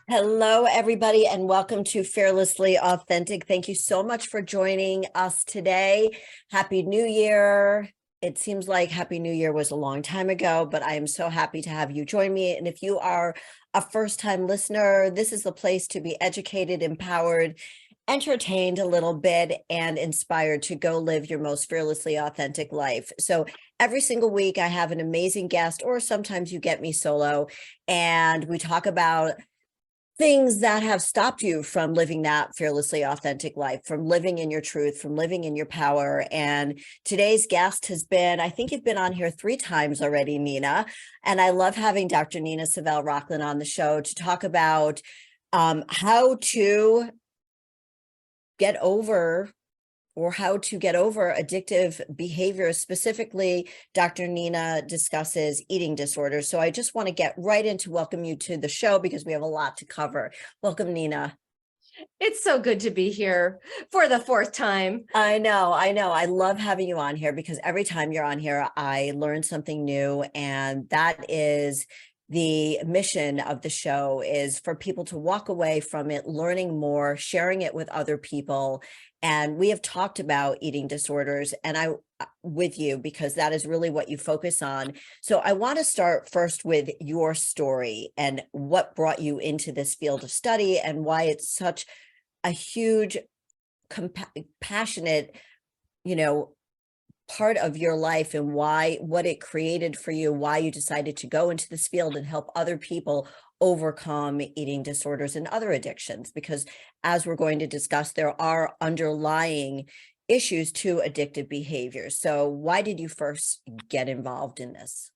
Hello, everybody, and welcome to Fearlessly Authentic. Thank you so much for joining us today. Happy New Year. It seems like Happy New Year was a long time ago, but I am so happy to have you join me. And if you are a first-time listener, this is the place to be educated, empowered, entertained a little bit, and inspired to go live your most fearlessly authentic life. So every single week, I have an amazing guest, or sometimes you get me solo, and we talk about things that have stopped you from living that fearlessly authentic life, from living in your truth, from living in your power. And today's guest has been, I think you've been on here 3 times already, Nina. And I love having Dr. Nina Savell Rocklin on the show to talk about how to get over addictive behavior. Specifically, Dr. Nina discusses eating disorders. So I just want to get right into welcome you to the show because we have a lot to cover. Welcome, Nina. It's so good to be here for the 4th time. I know. I love having you on here because every time you're on here, I learn something new. And that is the mission of the show, is for people to walk away from it, learning more, sharing it with other people. And we have talked about eating disorders with you because that is really what you focus on. So I want to start first with your story and what brought you into this field of study and why it's such a huge, passionate, part of your life, and what it created for you, why you decided to go into this field and help other people overcome eating disorders and other addictions. Because as we're going to discuss, there are underlying issues to addictive behaviors. So why did you first get involved in this?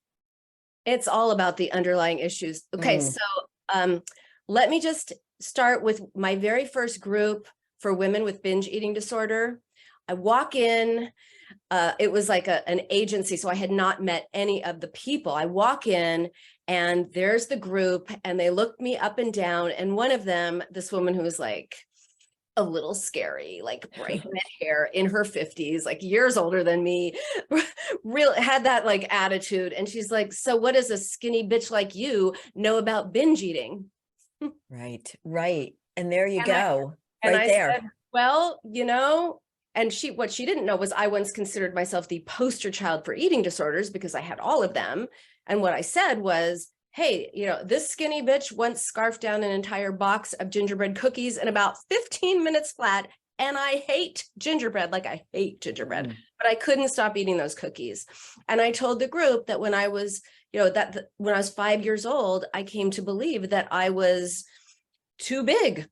It's all about the underlying issues. Okay, so let me just start with my very first group for women with binge eating disorder. I walk in, it was like an agency, so I had not met any of the people. I walk in and there's the group and they looked me up and down, and one of them, this woman who was like a little scary, like bright red hair, in her 50s, like years older than me, real had that like attitude. And she's like, "So what does a skinny bitch like you know about binge eating?" Right. And there you go. I There. said, well, and what she didn't know was I once considered myself the poster child for eating disorders because I had all of them. And what I said was, hey, this skinny bitch once scarfed down an entire box of gingerbread cookies in about 15 minutes flat. And I hate gingerbread, like I hate gingerbread, but I couldn't stop eating those cookies. And I told the group that when I was, when I was 5 years old, I came to believe that I was too big,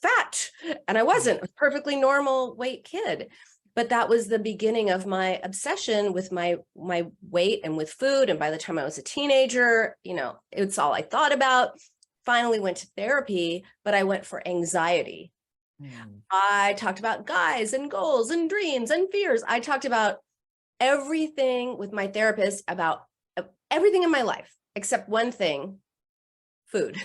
fat, and I wasn't. I was a perfectly normal weight kid. But that was the beginning of my obsession with my weight and with food. And by the time I was a teenager, it's all I thought about. Finally went to therapy, but I went for anxiety. I talked about guys and goals and dreams and fears. I talked about everything with my therapist, about everything in my life, except one thing: food.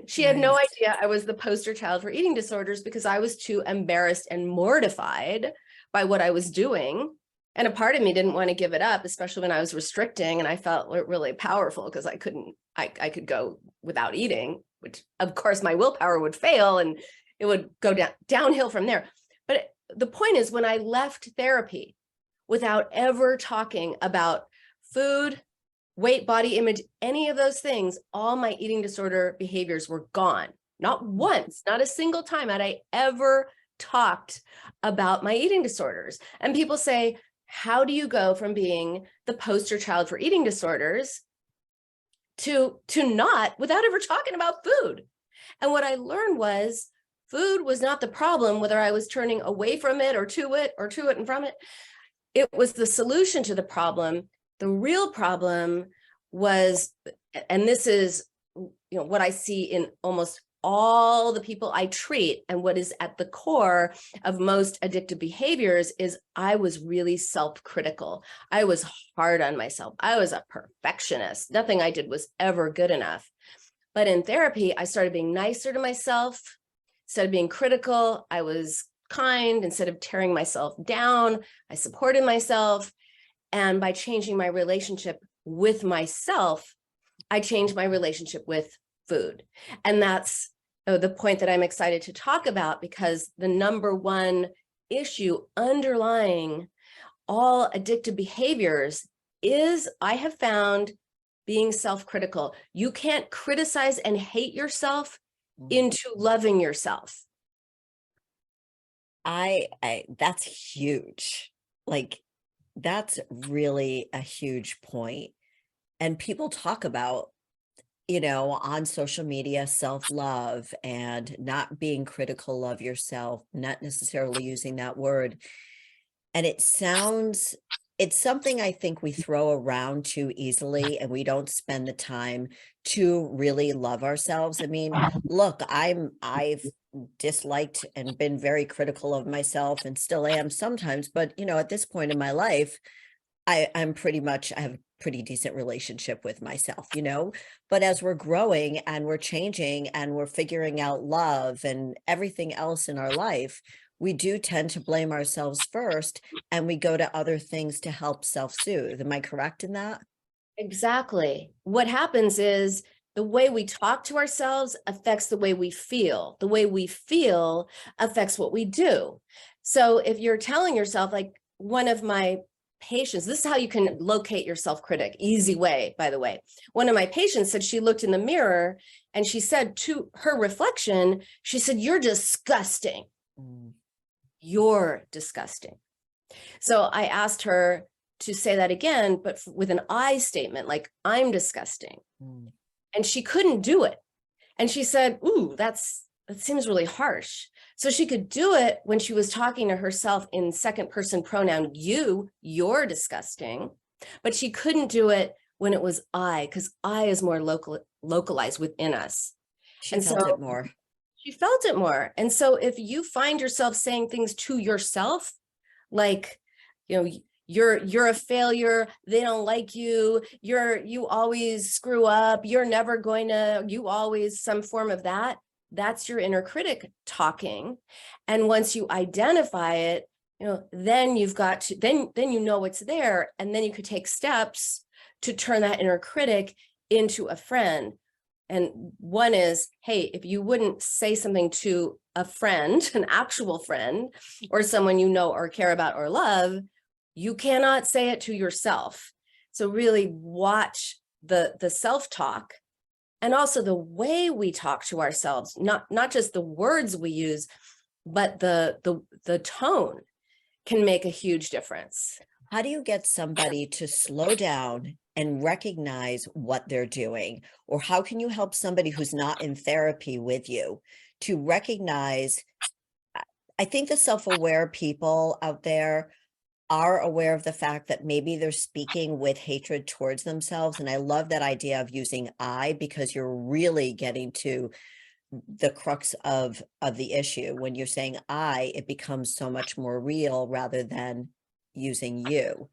She had no idea I was the poster child for eating disorders because I was too embarrassed and mortified by what I was doing. And a part of me didn't want to give it up, especially when I was restricting. And I felt really powerful because I could go without eating, which of course my willpower would fail and it would go downhill from there. But the point is, when I left therapy without ever talking about food, weight, body image, any of those things, all my eating disorder behaviors were gone. Not once, not a single time had I ever talked about my eating disorders. And people say, how do you go from being the poster child for eating disorders to not, without ever talking about food? And what I learned was food was not the problem, whether I was turning away from it or to it and from it. It was the solution to the problem. The real problem was, and this is what I see in almost all the people I treat, and what is at the core of most addictive behaviors, is I was really self-critical. I was hard on myself. I was a perfectionist. Nothing I did was ever good enough. But in therapy, I started being nicer to myself. Instead of being critical, I was kind. Instead of tearing myself down, I supported myself. And by changing my relationship with myself, I changed my relationship with food. And that's the point that I'm excited to talk about, because the number one issue underlying all addictive behaviors is, I have found, being self-critical. You can't criticize and hate yourself into loving yourself. I that's huge. Like, that's really a huge point. And people talk about, on social media, self-love and not being critical of yourself, not necessarily using that word. And it's something I think we throw around too easily, and we don't spend the time to really love ourselves. I mean, look, I've disliked and been very critical of myself and still am sometimes, but at this point in my life, I have a pretty decent relationship with myself, but as we're growing and we're changing and we're figuring out love and everything else in our life, we do tend to blame ourselves first, and we go to other things to help self-soothe. Am I correct in that? Exactly. What happens is the way we talk to ourselves affects the way we feel. The way we feel affects what we do. So if you're telling yourself, like one of my patients, this is how you can locate your self-critic, easy way, by the way. One of my patients said she looked in the mirror and she said to her reflection, she said, "You're disgusting. You're disgusting." So I asked her to say that again, but with an I statement, like, "I'm disgusting." And she couldn't do it. And she said, "Ooh, that seems really harsh." So she could do it when she was talking to herself in second person pronoun, you're disgusting. But she couldn't do it when it was I, because I is more localized within us. She felt it more. She felt it more. And so if you find yourself saying things to yourself, like, you're a failure, they don't like you, you always screw up, you always, some form of that, that's your inner critic talking. And once you identify it, then you've got to, then it's there, and then you could take steps to turn that inner critic into a friend. And one is, hey, if you wouldn't say something to a friend, an actual friend, or someone you know or care about or love, you cannot say it to yourself. So really watch the self-talk, and also the way we talk to ourselves, not just the words we use, but the tone can make a huge difference. How do you get somebody to slow down and recognize what they're doing? Or how can you help somebody who's not in therapy with you to recognize? I think the self-aware people out there are aware of the fact that maybe they're speaking with hatred towards themselves. And I love that idea of using I, because you're really getting to the crux of the issue. When you're saying I, it becomes so much more real rather than using you.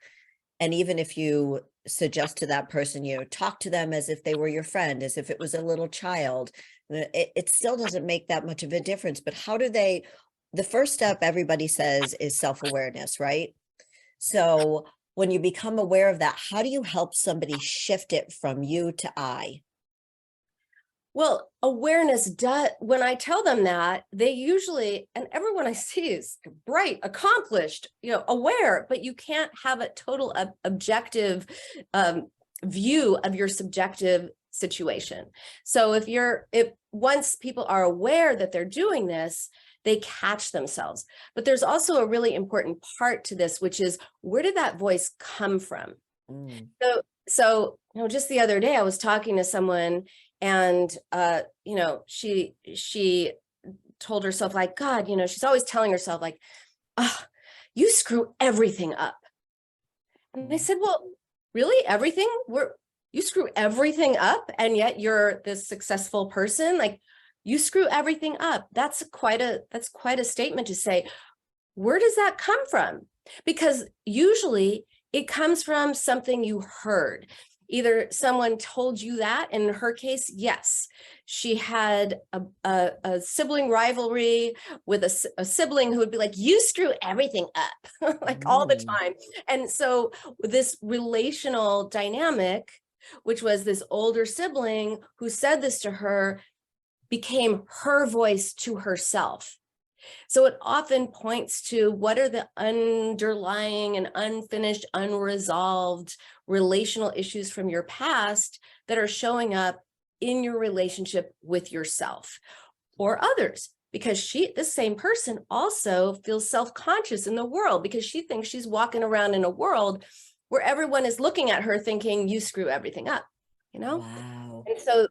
And even if you suggest to that person, talk to them as if they were your friend, as if it was a little child, it still doesn't make that much of a difference. But how do they, the first step everybody says is self-awareness, right? So when you become aware of that, how do you help somebody shift it from you to I? Well, awareness does, when I tell them that, they usually, and everyone I see is bright, accomplished, aware, but you can't have a total objective view of your subjective situation. So if once people are aware that they're doing this, they catch themselves. But there's also a really important part to this, which is, where did that voice come from? So just the other day I was talking to someone, and she told herself, like, God, she's always telling herself, like, oh, you screw everything up. And I said, well, really, everything? You screw everything up, and yet you're this successful person? Like, you screw everything up. That's quite a statement to say. Where does that come from? Because usually it comes from something you heard. Either someone told you that, and in her case, yes, she had a sibling rivalry with a sibling who would be like, you screw everything up, like all the time. And so this relational dynamic, which was this older sibling who said this to her, became her voice to herself. So it often points to what are the underlying and unfinished, unresolved relational issues from your past that are showing up in your relationship with yourself or others. Because this same person also feels self-conscious in the world because she thinks she's walking around in a world where everyone is looking at her thinking you screw everything up, you know? Wow. And so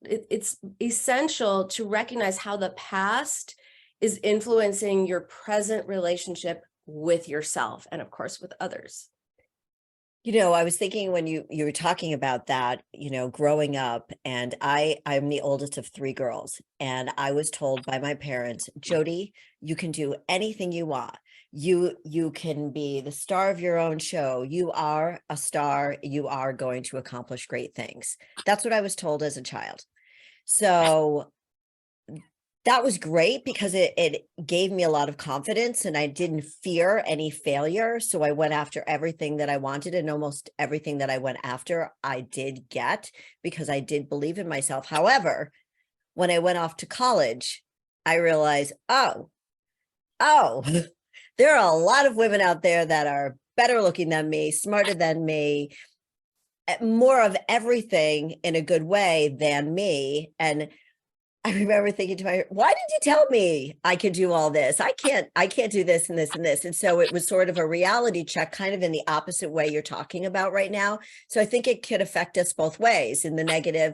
it's essential to recognize how the past is influencing your present relationship with yourself and of course with others. You know, I was thinking when you were talking about that, you know, growing up, and I'm the oldest of three girls, and I was told by my parents, Jody, you can do anything you want. You can be the star of your own show. You are a star. You are going to accomplish great things. That's what I was told as a child. So that was great because it gave me a lot of confidence and I didn't fear any failure. So I went after everything that I wanted, and almost everything that I went after, I did get because I did believe in myself. However, when I went off to college, I realized, oh, there are a lot of women out there that are better looking than me, smarter than me, more of everything in a good way than me. And I remember thinking to myself, why did you tell me I could do all this? I can't do this and this and this. And so it was sort of a reality check, kind of in the opposite way you're talking about right now. So I think it could affect us both ways. In the negative,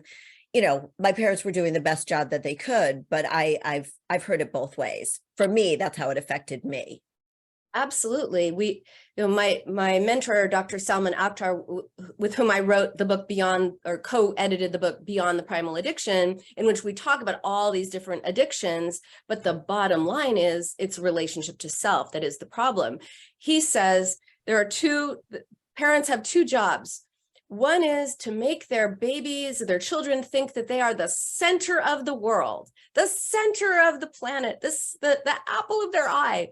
you know, my parents were doing the best job that they could, but I've heard it both ways. For me, that's how it affected me. Absolutely. My mentor, Dr. Salman Akhtar, with whom I wrote the book Beyond, or co-edited the book Beyond the Primal Addiction, in which we talk about all these different addictions, but the bottom line is it's relationship to self that is the problem. He says parents have two jobs. One is to make their babies, their children think that they are the center of the world, the center of the planet, the apple of their eye.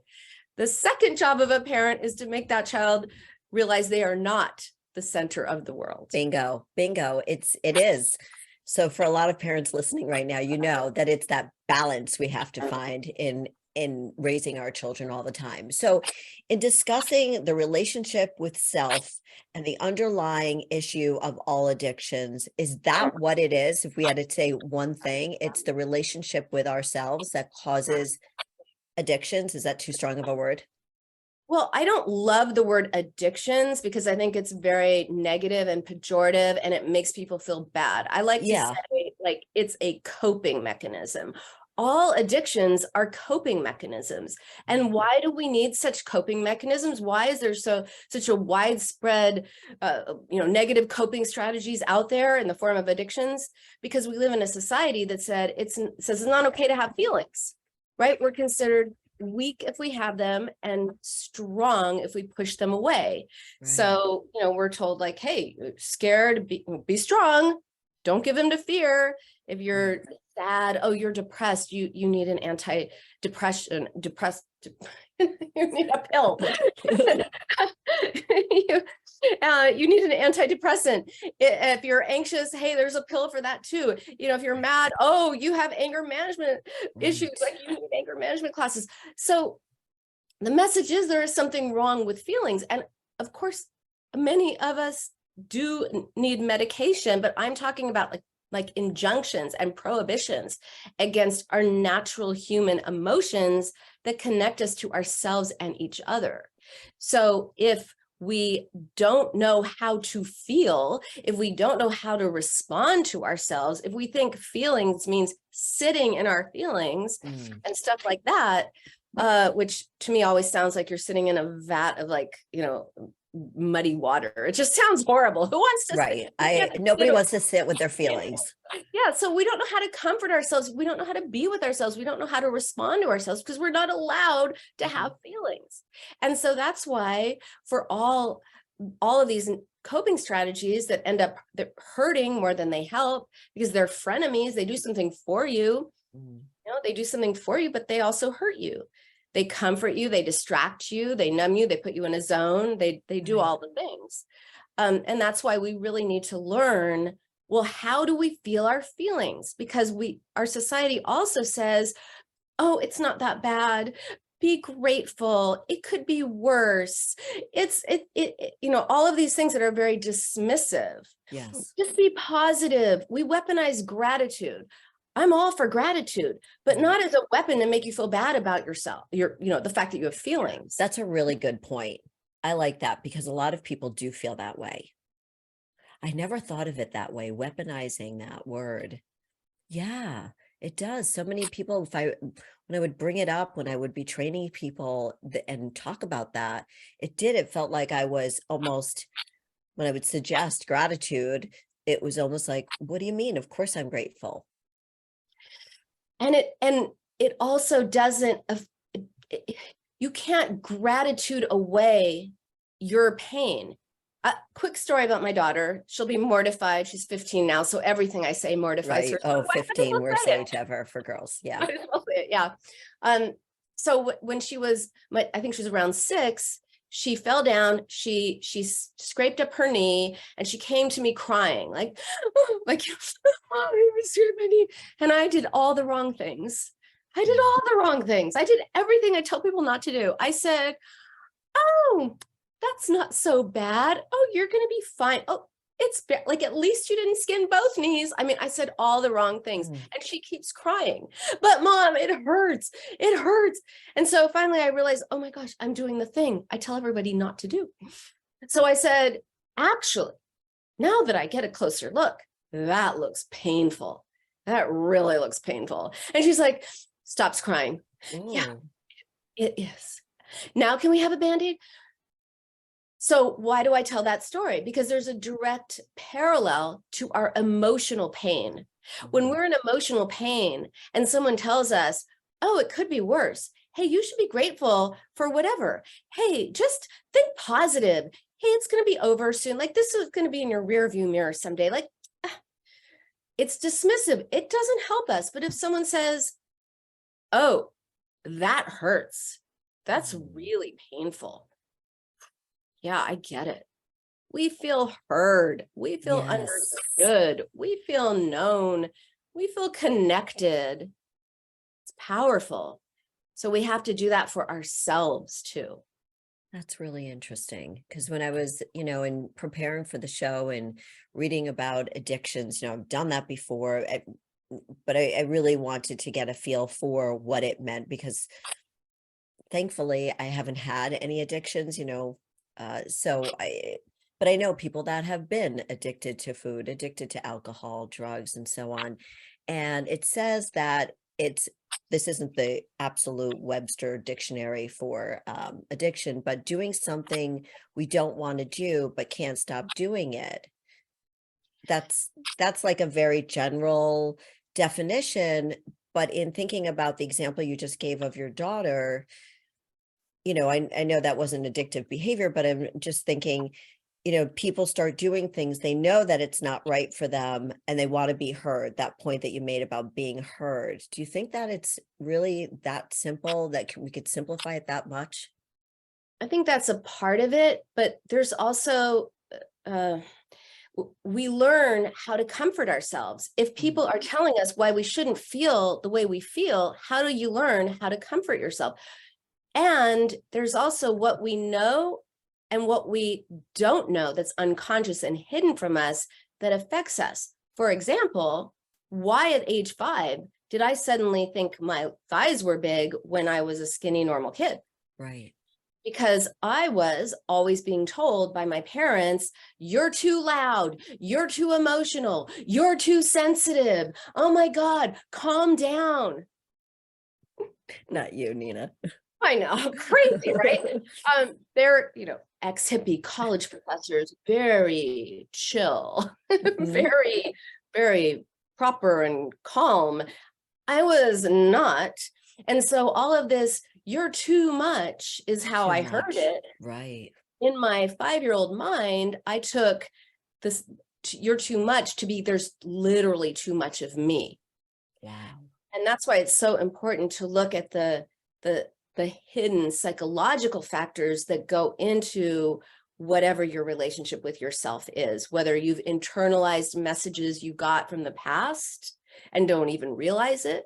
The second job of a parent is to make that child realize they are not the center of the world. Bingo, bingo. It is. So for a lot of parents listening right now, you know that it's that balance we have to find in raising our children all the time. So in discussing the relationship with self and the underlying issue of all addictions, is that what it is? If we had to say one thing, it's the relationship with ourselves that causes addictions. Is that too strong of a word? Well, I don't love the word addictions because I think it's very negative and pejorative and it makes people feel bad. I like to say like it's a coping mechanism. All addictions are coping mechanisms. And why do we need such coping mechanisms? Why is there such a widespread negative coping strategies out there in the form of addictions? Because we live in a society that says it's not okay to have feelings. Right? We're considered weak if we have them and strong if we push them away. Right. So, we're told like, hey, scared, be strong. Don't give in to fear. If you're sad, oh, you're depressed, you need an anti-depression, you need a pill. You need an antidepressant. If you're anxious, hey, there's a pill for that too. If you're mad, oh, you have anger management issues, like you need anger management classes. So the message is there is something wrong with feelings. And of course, many of us do need medication, but I'm talking about like injunctions and prohibitions against our natural human emotions that connect us to ourselves and each other. So if we don't know how to feel, if we don't know how to respond to ourselves, if we think feelings means sitting in our feelings and stuff like that, which to me always sounds like you're sitting in a vat of muddy water. It just sounds horrible. Who wants to sit? Nobody wants to sit with their feelings. Yeah. So we don't know how to comfort ourselves. We don't know how to be with ourselves. We don't know how to respond to ourselves because we're not allowed to have feelings. And so that's why for all of these coping strategies that end up hurting more than they help because they're frenemies, they do something for you. They do something for you, but they also hurt you. They comfort you, they distract you, they numb you, they put you in a zone, they do all the things. And that's why we really need to learn well, how do we feel our feelings? Because our society also says, oh, it's not that bad. Be grateful. It could be worse. All of these things that are very dismissive. Yes. Just be positive. We weaponize gratitude. I'm all for gratitude, but not as a weapon to make you feel bad about yourself. The fact that you have feelings. That's a really good point. I like that because a lot of people do feel that way. I never thought of it that way, weaponizing that word. Yeah, it does. So many people, when I would bring it up, when I would be training people and talk about that, it felt like I was almost, when I would suggest gratitude, it was almost like, what do you mean? Of course I'm grateful. And it also doesn't, you can't gratitude away your pain. Quick story about my daughter. She'll be mortified. She's 15 now. So everything I say mortifies her. Oh, 15, worst age ever for girls. Yeah. Yeah. So when she was, I think she was around 6, she fell down, she scraped up her knee, and she came to me crying, like, oh, I scraped my knee. And I did all the wrong things. I did all the wrong things. I did everything I tell people not to do. I said, oh, that's not so bad. Oh, you're going to be fine. Oh, it's like, at least you didn't skin both knees. I mean, I said all the wrong things, and she keeps crying, but Mom, it hurts. It hurts. And so finally I realized, oh my gosh, I'm doing the thing I tell everybody not to do. So I said, actually, now that I get a closer look, that looks painful. That really looks painful. And she's like, stops crying. Ooh. Yeah, it is. Now, can we have a Band-Aid? So why do I tell that story? Because there's a direct parallel to our emotional pain. When we're in emotional pain and someone tells us, oh, it could be worse. Hey, you should be grateful for whatever. Hey, just think positive. Hey, it's going to be over soon. Like, this is going to be in your rear view mirror someday. Like, it's dismissive. It doesn't help us. But if someone says, oh, that hurts, that's really painful. Yeah, I get it. We feel heard. We feel understood. We feel known. We feel connected. It's powerful. So we have to do that for ourselves too. That's really interesting because when I was, in preparing for the show and reading about addictions, I've done that before, but I really wanted to get a feel for what it meant because thankfully I haven't had any addictions, but I know people that have been addicted to food, addicted to alcohol, drugs, and so on. And it says that this isn't the absolute Webster dictionary for addiction, but doing something we don't want to do, but can't stop doing it. That's like a very general definition. But in thinking about the example you just gave of your daughter, I know that wasn't addictive behavior, but I'm just thinking, people start doing things, they know that it's not right for them and they want to be heard. That point that you made about being heard. Do you think that it's really that simple, that we could simplify it that much? I think that's a part of it, but there's also, we learn how to comfort ourselves. If people are telling us why we shouldn't feel the way we feel, how do you learn how to comfort yourself? And there's also what we know and what we don't know that's unconscious and hidden from us that affects us. For example, why at age 5 did I suddenly think my thighs were big when I was a skinny, normal kid? Right. Because I was always being told by my parents, you're too loud, you're too emotional, you're too sensitive. Oh my God, calm down. Not you, Nina. I know, crazy, right? They're, ex-hippie college professors, very chill, very, very proper and calm. I was not. And so all of this, you're too much is how I heard it. Right. In my 5-year-old mind, I took this, you're too much to be, there's literally too much of me. Wow. And that's why it's so important to look at the hidden psychological factors that go into whatever your relationship with yourself is, whether you've internalized messages you got from the past and don't even realize it,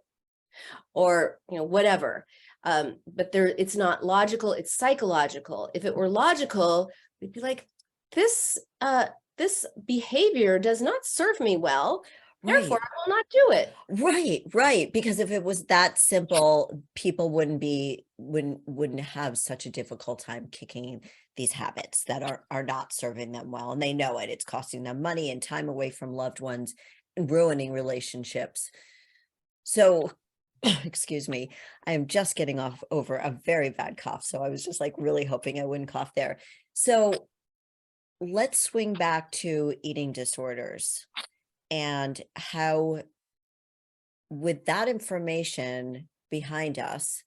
or, you know, whatever. But it's not logical, it's psychological. If it were logical, we'd be like, this behavior does not serve me well. Therefore, Right. I will not do it. Right. Because if it was that simple, people wouldn't have such a difficult time kicking these habits that are not serving them well. And they know it. It's costing them money and time away from loved ones and ruining relationships. So, excuse me, I am just getting off over a very bad cough. So I was just like really hoping I wouldn't cough there. So let's swing back to eating disorders and how, with that information behind us,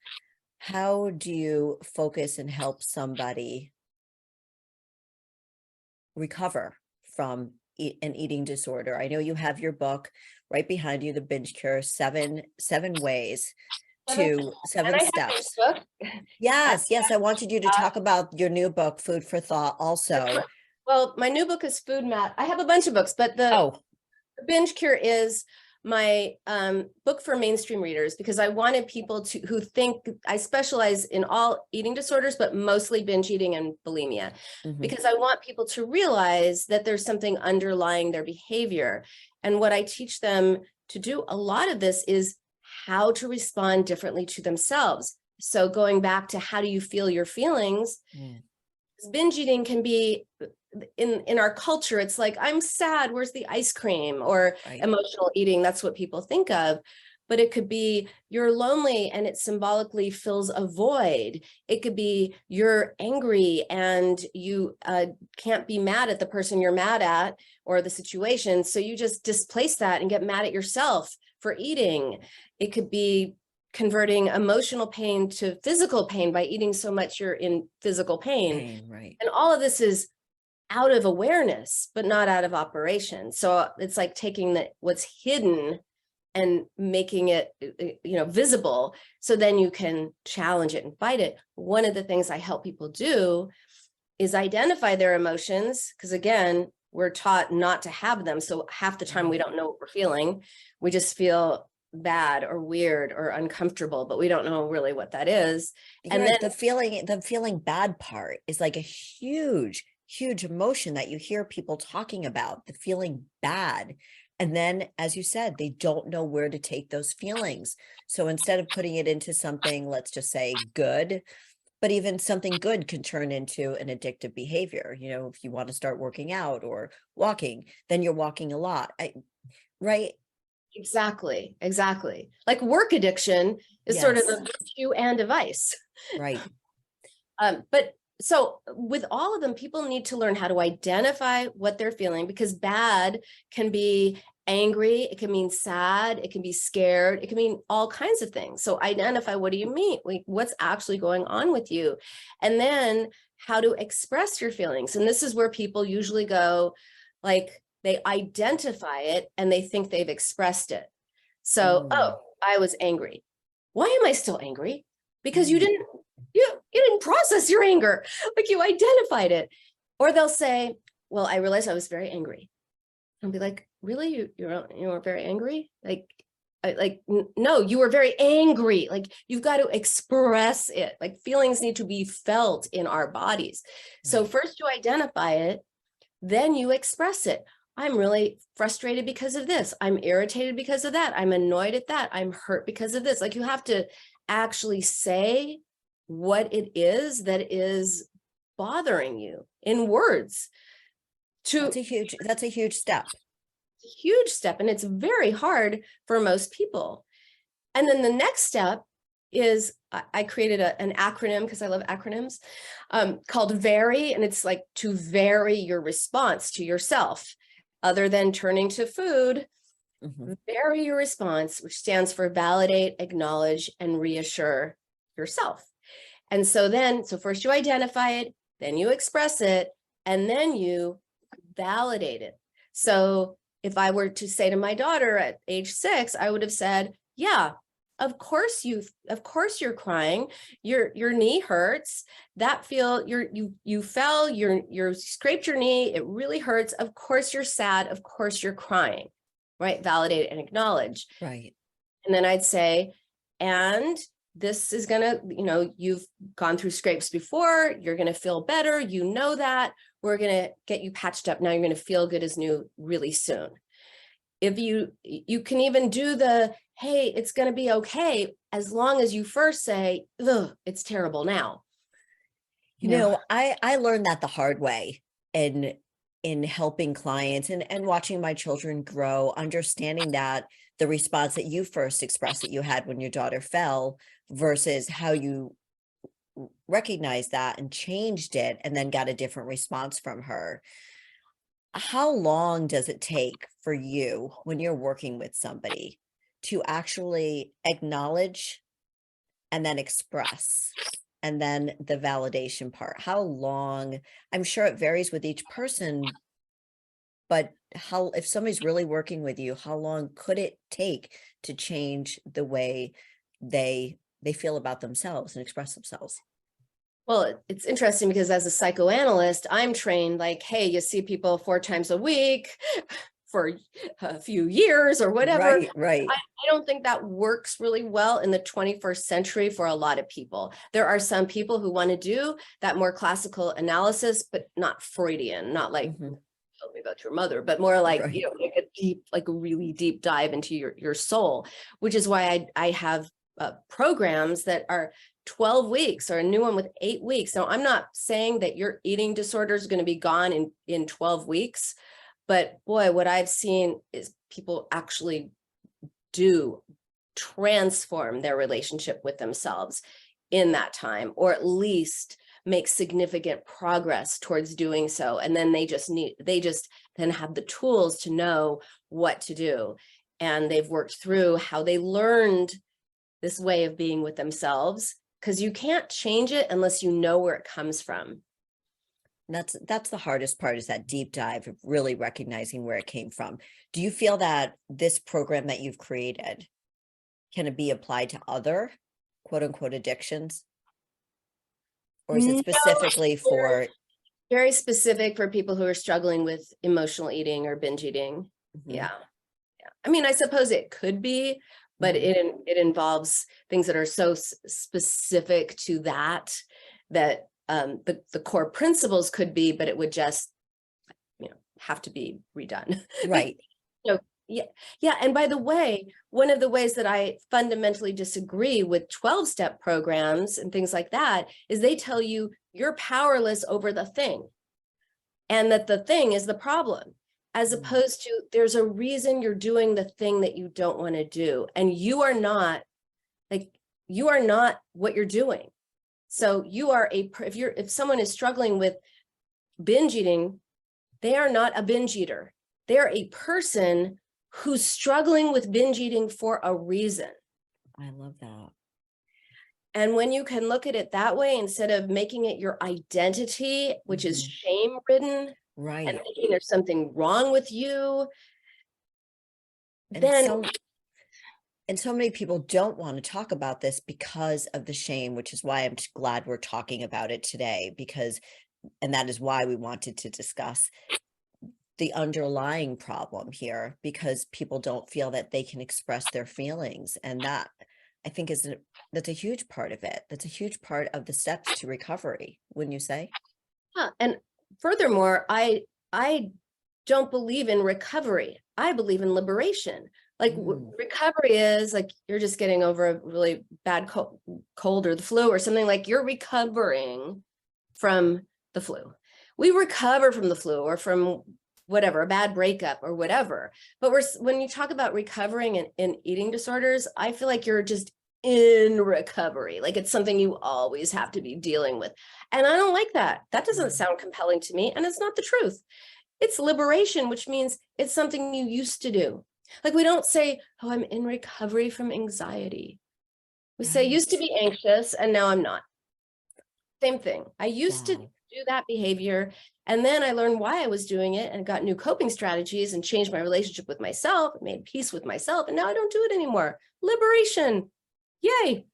how do you focus and help somebody recover from an eating disorder? I know you have your book right behind you, The Binge Cure, seven ways to And seven I have steps. this book. Yes, I wanted you to talk about your new book, Food for Thought, also. Well, my new book is Food Mat. I have a bunch of books, but the Binge Cure is my book for mainstream readers, because I wanted people who think I specialize in all eating disorders, but mostly binge eating and bulimia, because I want people to realize that there's something underlying their behavior. And what I teach them to do, a lot of this is how to respond differently to themselves. So going back to how do you feel your feelings, binge eating can be, in our culture, it's like, I'm sad, where's the ice cream? Or emotional eating, that's what people think of. But it could be you're lonely and it symbolically fills a void. It could be you're angry and you can't be mad at the person you're mad at or the situation. So you just displace that and get mad at yourself for eating. It could be converting emotional pain to physical pain by eating so much you're in physical pain. And all of this is out of awareness, but not out of operation. So it's like taking what's hidden and making it, visible. So then you can challenge it and fight it. One of the things I help people do is identify their emotions, because again, we're taught not to have them. So half the time we don't know what we're feeling. We just feel bad or weird or uncomfortable, but we don't know really what that is. And then the feeling bad part is like a huge emotion that you hear people talking about, the feeling bad. And then, as you said, they don't know where to take those feelings. So instead of putting it into something, let's just say good, but even something good can turn into an addictive behavior. If you want to start working out or walking, then you're walking a lot. Right? Exactly. Like work addiction is sort of a virtue and a vice. Right. But so with all of them, people need to learn how to identify what they're feeling, because bad can be angry, it can mean sad, it can be scared, it can mean all kinds of things. So identify, what do you mean? Like, what's actually going on with you? And then how to express your feelings. And this is where people usually go, like, they identify it and they think they've expressed it. So, oh, I was angry. Why am I still angry? Because you didn't process your anger, like you identified it. Or they'll say, well, I realized I was very angry. I'll be like, really? You were very angry? No, you were very angry. Like, you've got to express it. Like, feelings need to be felt in our bodies. So first you identify it, then you express it. I'm really frustrated because of this. I'm irritated because of that. I'm annoyed at that. I'm hurt because of this. Like, you have to actually say what it is that is bothering you in words. That's a huge step. Huge step. And it's very hard for most people. And then the next step is, I created an acronym, because I love acronyms, called VARY. And it's like to vary your response to yourself. Other than turning to food, vary your response, which stands for validate, acknowledge, and reassure yourself. And so first you identify it, then you express it, and then you validate it. So if I were to say to my daughter at age 6, I would have said, yeah, of course you're crying. Your knee hurts. You fell, you scraped your knee. It really hurts. Of course you're sad. Of course you're crying, right? Validate and acknowledge. Right. And then I'd say, and this is gonna, you've gone through scrapes before, you're gonna feel better, that. We're gonna get you patched up. Now you're gonna feel good as new really soon. If you can even do the, hey, it's gonna be okay, as long as you first say, ugh, it's terrible now. I learned that the hard way in helping clients and watching my children grow, understanding that the response that you first expressed that you had when your daughter fell versus how you recognized that and changed it and then got a different response from her. How long does it take for you when you're working with somebody to actually acknowledge and then express and then the validation part? How long? I'm sure it varies with each person, but if somebody's really working with you, how long could it take to change the way they feel about themselves and express themselves? Well, it's interesting because as a psychoanalyst, I'm trained like, hey, you see people 4 times a week for a few years or whatever. Right. I don't think that works really well in the 21st century for a lot of people. There are some people who want to do that more classical analysis, but not Freudian, not like, tell me about your mother, but more like, Right. like a really deep dive into your soul, which is why I have programs that are 12 weeks or a new one with 8 weeks. Now, I'm not saying that your eating disorder is going to be gone in 12 weeks, but boy, what I've seen is people actually do transform their relationship with themselves in that time, or at least make significant progress towards doing so. And then they just then have the tools to know what to do. And they've worked through how they learned this way of being with themselves, because you can't change it unless you know where it comes from. That's the hardest part, is that deep dive of really recognizing where it came from. Do you feel that this program that you've created can it be applied to other quote unquote addictions? Or is it specifically for very specific for people who are struggling with emotional eating or binge eating? Yeah. I mean, I suppose it could be, but it involves things that are so specific to that the core principles could be, but it would just have to be redone. Right. Yeah. And by the way, one of the ways that I fundamentally disagree with 12-step programs and things like that is they tell you you're powerless over the thing and that the thing is the problem, as opposed to there's a reason you're doing the thing that you don't want to do. And you are not what you're doing. So you are if someone is struggling with binge eating, they are not a binge eater. They're a person who's struggling with binge eating for a reason. I love that. And when you can look at it that way, instead of making it your identity, which is shame-ridden, right, and thinking there's something wrong with you, and then so many people don't want to talk about this because of the shame, which is why I'm glad we're talking about it today, and that is why we wanted to discuss the underlying problem here, because people don't feel that they can express their feelings. And that, I think, that's a huge part of it. That's a huge part of the steps to recovery, wouldn't you say? yeah. And furthermore, I don't believe in recovery. I believe in liberation. Like recovery is like you're just getting over a really bad cold or the flu or something, like you're recovering from the flu. We recover from the flu or from whatever, a bad breakup or whatever. But when you talk about recovering in eating disorders, I feel like you're just in recovery. Like it's something you always have to be dealing with. And I don't like that. That doesn't sound compelling to me. And it's not the truth. It's liberation, which means it's something you used to do. Like we don't say, oh, I'm in recovery from anxiety. We say used to be anxious and now I'm not. Same thing. I used to do that behavior, and then I learned why I was doing it and got new coping strategies and changed my relationship with myself, made peace with myself, and now I don't do it anymore. Liberation. Yay.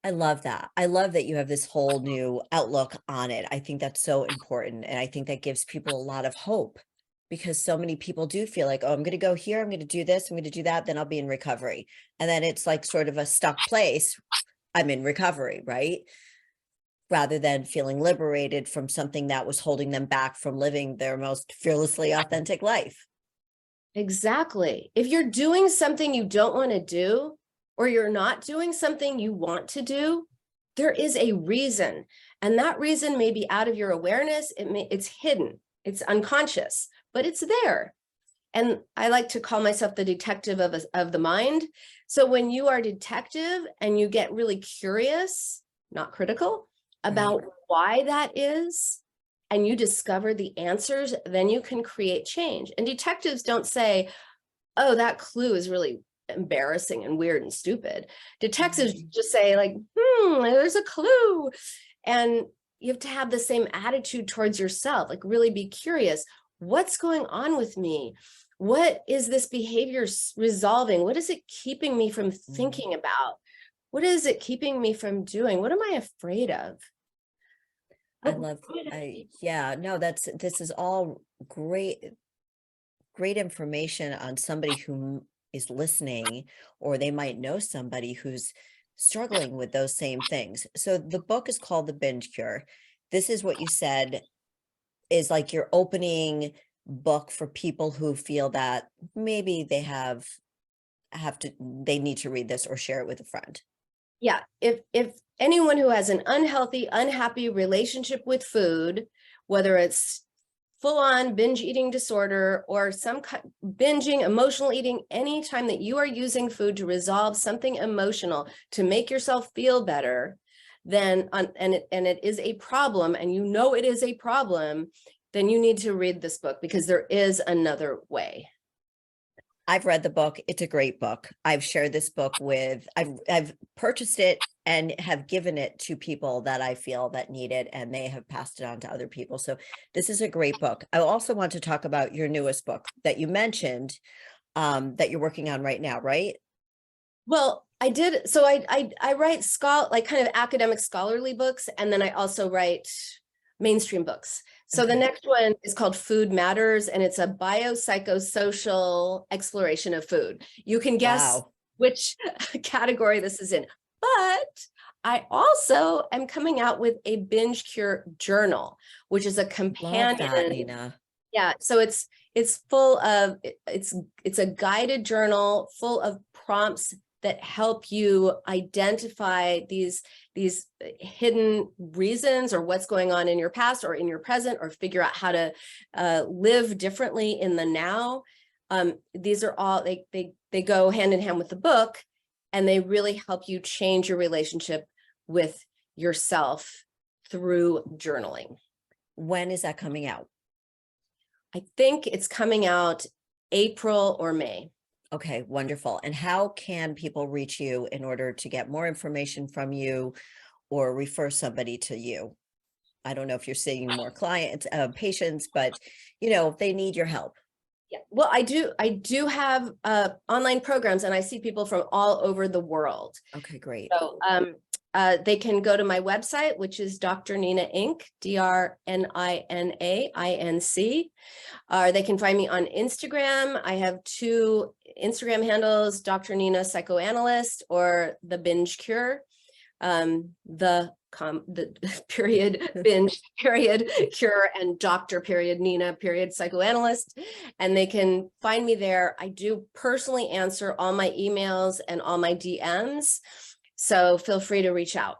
I love that. I love that you have this whole new outlook on it. I think that's so important. And I think that gives people a lot of hope because so many people do feel like, oh, I'm going to go here, I'm going to do this, I'm going to do that, then I'll be in recovery. And then it's like sort of a stuck place. I'm in recovery, right? Rather than feeling liberated from something that was holding them back from living their most fearlessly authentic life. Exactly. If you're doing something you don't want to do, or you're not doing something you want to do, there is a reason. And that reason may be out of your awareness. It's hidden, it's unconscious, but it's there. And I like to call myself the detective of the mind. So when you are detective and you get really curious, not critical, about why that is, and you discover the answers, then you can create change. And detectives don't say, oh, that clue is really embarrassing and weird and stupid. Detectives just say like, there's a clue. And you have to have the same attitude towards yourself, like really be curious. What's going on with me? What is this behavior resolving? What is it keeping me from thinking about? What is it keeping me from doing? What am I afraid of? Yeah, no, this is all great information on somebody who is listening, or they might know somebody who's struggling with those same things. So the book is called The Binge Cure. This is what you said is like your opening book for people who feel that maybe they they need to read this or share it with a friend. Yeah, if anyone who has an unhealthy, unhappy relationship with food, whether it's full-on binge eating disorder or some binging, emotional eating, anytime that you are using food to resolve something emotional to make yourself feel better, then and it is a problem, and you know it is a problem, then you need to read this book because there is another way. I've read the book. It's a great book. I've shared this book with, I've purchased it and have given it to people that I feel that need it, and they have passed it on to other people. So this is a great book. I also want to talk about your newest book that you mentioned, that you're working on right now, right? Well, I did. So I write like kind of academic scholarly books, and then I also write mainstream books. So the next one is called Food Matters, and it's a biopsychosocial exploration of food. You can guess which category this is in, but I also am coming out with a binge cure journal, which is a companion. Love that, Nina. Yeah, so it's full of it's a guided journal full of prompts that help you identify these hidden reasons or what's going on in your past or in your present, or figure out how to live differently in the now. These are all, they go hand in hand with the book, and they really help you change your relationship with yourself through journaling. When is that coming out? I think it's coming out April or May. Okay, wonderful. And how can people reach you in order to get more information from you or refer somebody to you? I don't know if you're seeing more clients, patients, but if they need your help. Yeah, well, I do have online programs, and I see people from all over the world. Okay, great. So they can go to my website, which is Dr. Nina Inc., DrNinaInc. They can find me on Instagram. I have 2 Instagram handles, Dr. Nina Psychoanalyst or The Binge Cure. The period binge period cure and Dr. period Nina period psychoanalyst, and they can find me there. I do personally answer all my emails and all my DMs, so feel free to reach out.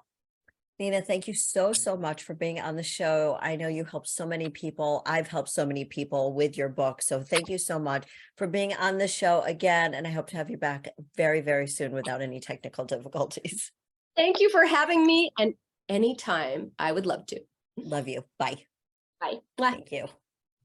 Nina, thank you so much for being on the show. I know you helped so many people. I've helped so many people with your book. So thank you so much for being on the show again. And I hope to have you back very, very soon without any technical difficulties. Thank you for having me, and anytime, I would love to. Love you. Bye. Bye. Thank you.